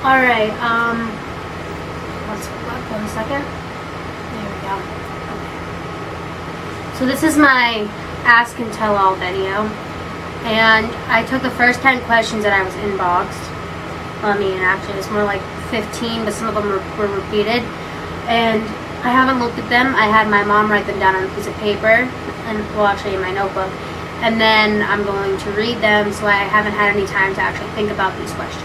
Alright, let's go up 1 second. There we go. Okay. So this is my Ask and Tell All video. And I took the first 10 questions that I was inboxed. Well, I mean, actually, it's more like 15, but some of them were repeated. And I haven't looked at them. I had my mom write them down on a piece of paper, and well, actually in my notebook. And then I'm going to read them, so I haven't had any time to actually think about these questions.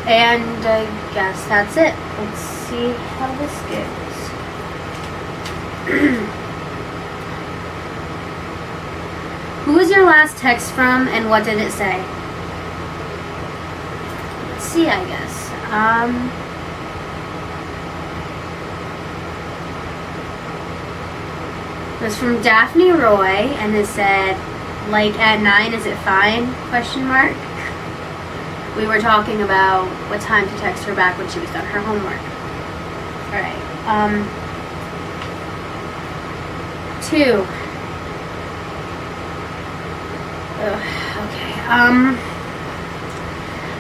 And I guess that's it. Let's see how this goes. Who was your last text from, and what did it say? Let's see, I guess. It was from Daphne Roy, and it said, like at 9, is it fine? Question mark. We were talking about what time to text her back when she was done her homework. Alright, 2. Okay,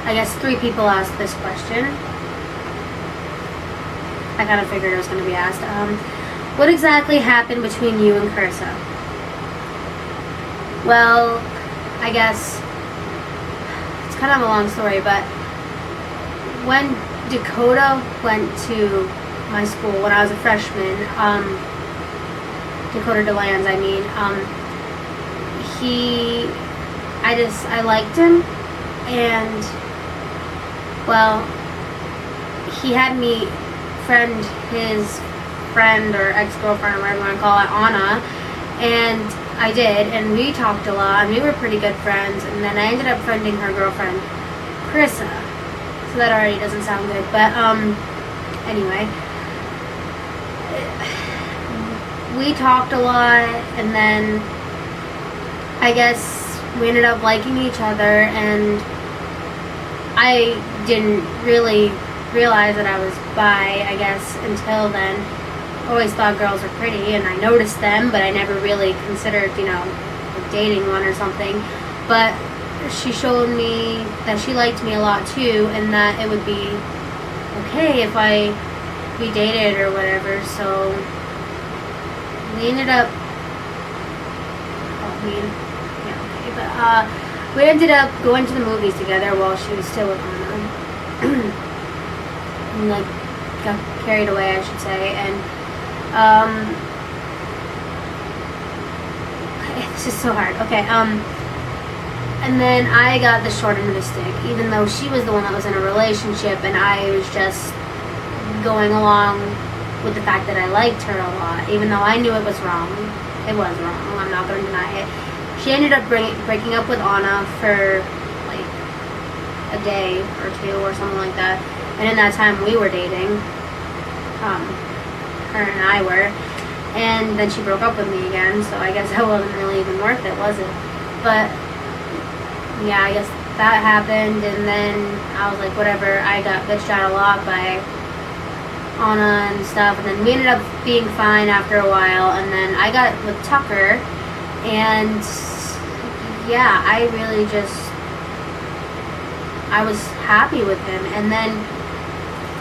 I guess 3 people asked this question. I kind of figured it was going to be asked. What exactly happened between you and Carissa? Well, I guess it's kind of a long story, but when Dakota went to my school when I was a freshman, Dakota DeLands, I mean, I liked him, and, well, he had me friend his friend or ex-girlfriend or whatever you want to call it, Anna, and I did, and we talked a lot, and we were pretty good friends, and then I ended up friending her girlfriend, Carissa, so that already doesn't sound good, but, anyway, we talked a lot, and then I guess we ended up liking each other, and I didn't really realize that I was bi, I guess, until then. I always thought girls were pretty, and I noticed them, but I never really considered, like dating one or something. But she showed me that she liked me a lot too, and that it would be okay if we dated or whatever. So we ended up, we ended up going to the movies together while she was still with Anna. And like got carried away, I should say, and it's just so hard. Okay, and then I got the short end of the stick, even though she was the one that was in a relationship, and I was just going along with the fact that I liked her a lot, even though I knew it was wrong. It was wrong. I'm not going to deny it. She ended up breaking up with Anna for like a day or 2 or something like that. And in that time we were dating. Her and I were. And then she broke up with me again, so I guess that wasn't really even worth it, was it? But yeah, I guess that happened, and then I was like, whatever, I got bitched out a lot by Anna and stuff, and then we ended up being fine after a while, and then I got with Tucker, and yeah, I was happy with him, and then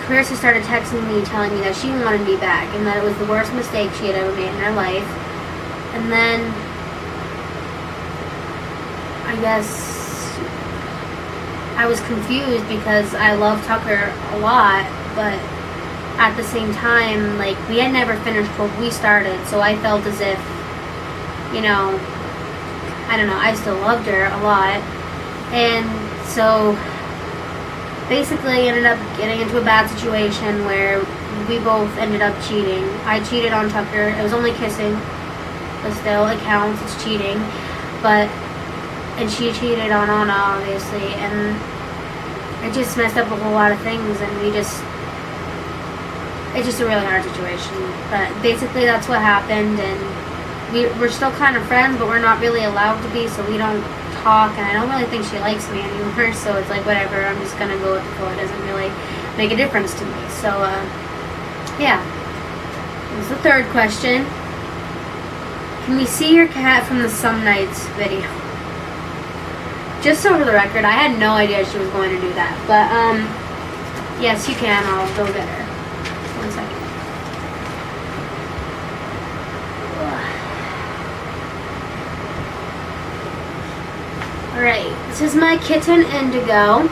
Carissa started texting me telling me that she wanted me back, and that it was the worst mistake she had ever made in her life, and then I guess I was confused because I love Tucker a lot, but at the same time, like, we had never finished what we started, so I felt as if, I don't know, I still loved her a lot, and so basically ended up getting into a bad situation where we both ended up cheating. I cheated on Tucker. It was only kissing, but still, it counts, it's cheating, and she cheated on Anna, obviously, and it just messed up a whole lot of things, and it's just a really hard situation. But basically that's what happened, and we're still kind of friends, but we're not really allowed to be, so we don't talk, and I don't really think she likes me anymore, so it's like, whatever, I'm just gonna go with the flow. It doesn't really make a difference to me. So yeah, here's the third question. Can we see your cat from the Some Nights video? Just so for the record, I had no idea she was going to do that, but Yes, you can. I'll go get her. 1 second. Alright, this is my kitten Indigo.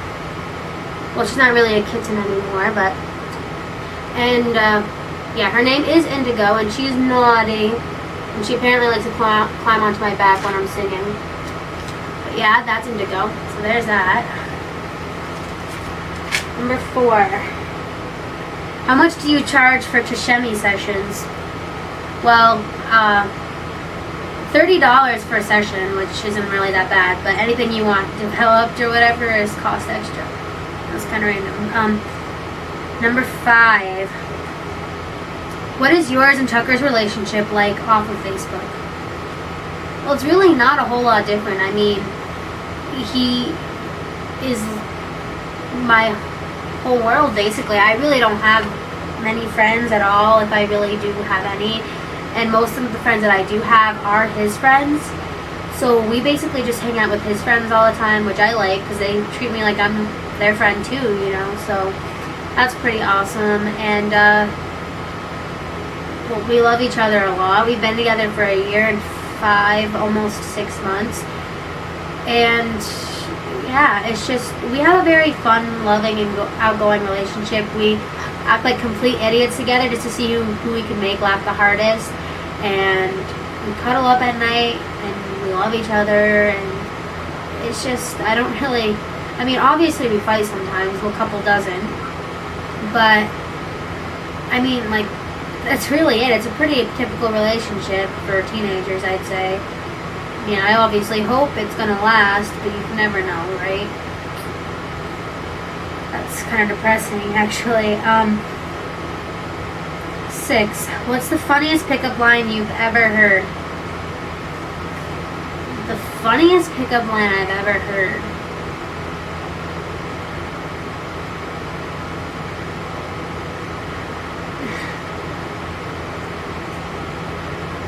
Well, she's not really a kitten anymore, but... And, yeah, her name is Indigo, and she's naughty. And she apparently likes to climb onto my back when I'm singing. But yeah, that's Indigo. So there's that. Number 4. How much do you charge for Trishemi sessions? Well, $30 for a session, which isn't really that bad, but anything you want developed or whatever is cost extra. That's kind of random. Number 5. What is yours and Tucker's relationship like off of Facebook? Well, it's really not a whole lot different. I mean, he is my whole world, basically. I really don't have many friends at all, if I really do have any. And most of the friends that I do have are his friends. So we basically just hang out with his friends all the time, which I like because they treat me like I'm their friend too, you know. So that's pretty awesome. And well, we love each other a lot. We've been together for a year and 5, almost 6 months. And yeah, it's just, we have a very fun, loving, and outgoing relationship. We act like complete idiots together just to see who we can make laugh the hardest. And we cuddle up at night, and we love each other, and it's just, I don't really, I mean, obviously we fight sometimes, well, a couple dozen, but, I mean, like, that's really it. It's a pretty typical relationship for teenagers, I'd say. I mean, I obviously hope it's gonna last, but you can never know, right? That's kind of depressing, actually. 6. What's the funniest pickup line you've ever heard? The funniest pickup line I've ever heard.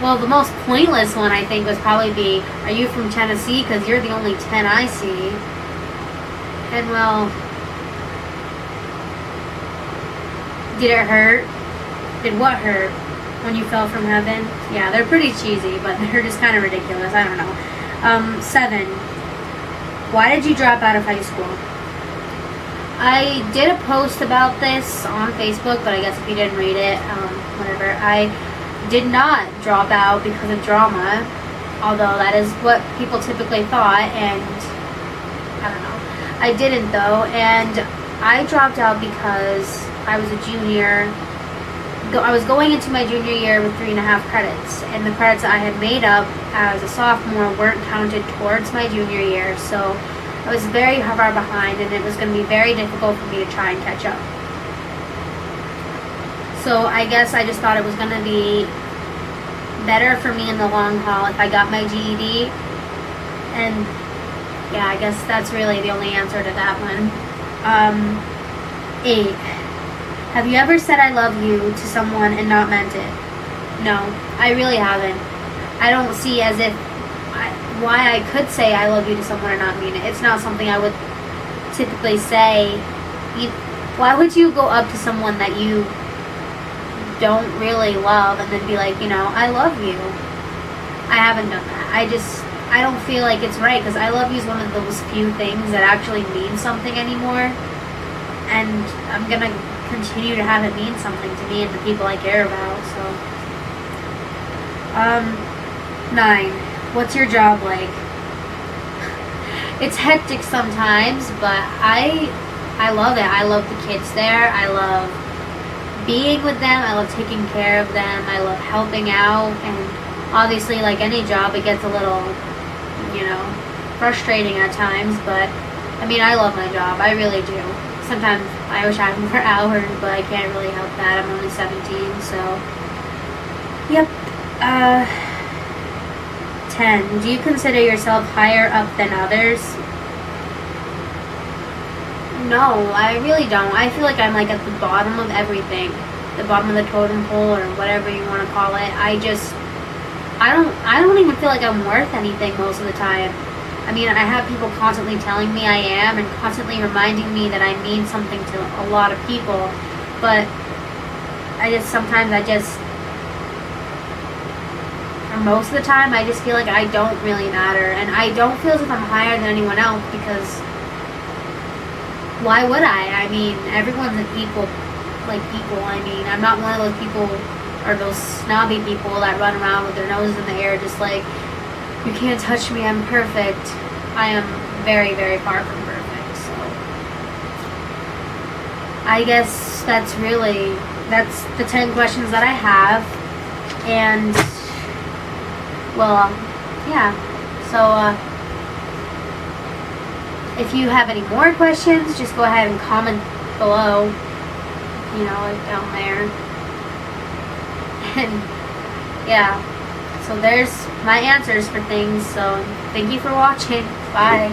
Well, the most pointless one, I think, was probably be, are you from Tennessee? Because you're the only 10 I see. And, well, did it hurt? Did what hurt? When you fell from heaven? Yeah, they're pretty cheesy, but they're just kind of ridiculous. I don't know. 7. Why did you drop out of high school? I did a post about this on Facebook, but I guess if you didn't read it, whatever. I did not drop out because of drama, although that is what people typically thought, and I don't know. I didn't though, and I dropped out because I was a junior. I was going into my junior year with 3.5 credits, and the credits I had made up as a sophomore weren't counted towards my junior year, so I was very far behind, and it was going to be very difficult for me to try and catch up. So I guess I just thought it was going to be better for me in the long haul if I got my GED, and yeah, I guess that's really the only answer to that one. 8. Have you ever said I love you to someone and not meant it? No, I really haven't. I don't see as if why I could say I love you to someone and not mean it. It's not something I would typically say. Why would you go up to someone that you don't really love and then be like, you know, I love you? I haven't done that. I don't feel like it's right, because I love you is one of those few things that actually means something anymore, and I'm gonna continue to have it mean something to me and the people I care about. So 9. What's your job like? It's hectic sometimes, but I love it. I love the kids there. I love being with them. I love taking care of them. I love helping out, and obviously, like any job, it gets a little, you know, frustrating at times, but I mean, I love my job. I really do. Sometimes I wish I had more hours, but I can't really help that. I'm only 17, so yep. 10. Do you consider yourself higher up than others? No, I really don't. I feel like I'm like at the bottom of everything. The bottom of the totem pole, or whatever you want to call it. I don't even feel like I'm worth anything most of the time. I mean, I have people constantly telling me I am and constantly reminding me that I mean something to a lot of people, but sometimes or most of the time, I just feel like I don't really matter, and I don't feel as if I'm higher than anyone else, because why would I? I mean, everyone's an equal. I mean, I'm not one of those people, or those snobby people that run around with their noses in the air just like, you can't touch me, I'm perfect. I am very, very far from perfect, so I guess that's the 10 questions that I have, and, well, yeah, so, if you have any more questions, just go ahead and comment below, like down there. And yeah, so there's my answers for things. So thank you for watching. Bye.